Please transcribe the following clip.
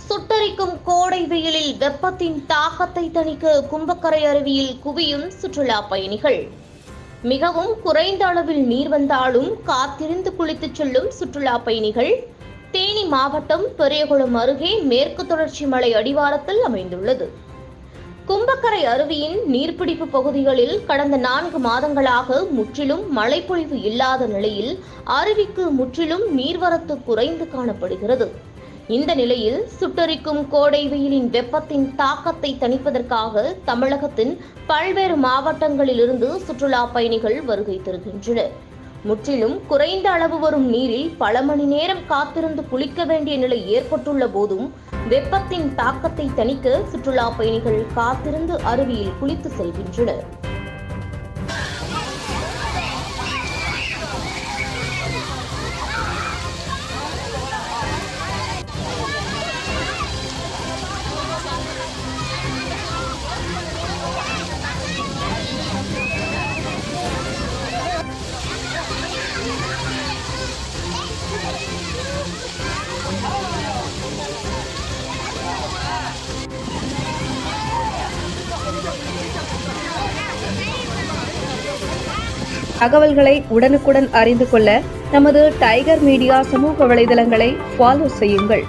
சுட்டெரிக்கும் கோடை வெயிலில் வெப்பத்தின் தாக்கத்தை தணிக்க கும்பக்கரை அருவியில் குவியும் சுற்றுலா பயணிகள். மிகவும் குறைந்த அளவில் நீர் வந்தாலும் காத்திருந்து குளித்துச் செல்லும் சுற்றுலா பயணிகள். தேனி மாவட்டம் பெரியகுளம் அருகே மேற்கு தொடர்ச்சி மலை அடிவாரத்தில் அமைந்துள்ளது. கும்பக்கரை அருவியின் நீர்பிடிப்பு பகுதிகளில் கடந்த 4 மாதங்களாக முற்றிலும் மழைப்பொழிவு இல்லாத நிலையில் அருவிக்கு முற்றிலும் நீர்வரத்து குறைந்து காணப்படுகிறது. இந்த நிலையில் சுட்டெரிக்கும் கோடை வெயிலின் வெப்பத்தின் தாக்கத்தை தணிப்பதற்காக தமிழகத்தின் பல்வேறு மாவட்டங்களிலிருந்து சுற்றுலா பயணிகள் வருகை தருகின்றனர். முற்றிலும் குறைந்த அளவு வரும் நீரில் பல மணி நேரம் காத்திருந்து குளிக்க வேண்டிய நிலை ஏற்பட்டுள்ள போதும் வெப்பத்தின் தாக்கத்தை தணிக்க சுற்றுலா பயணிகள் காத்திருந்து அருவியில் குளித்து செல்கின்றனர். தகவல்களை உடனுக்குடன் அறிந்து கொள்ள நமது டைகர் மீடியா சமூக வலைதளங்களை ஃபாலோ செய்யுங்கள்.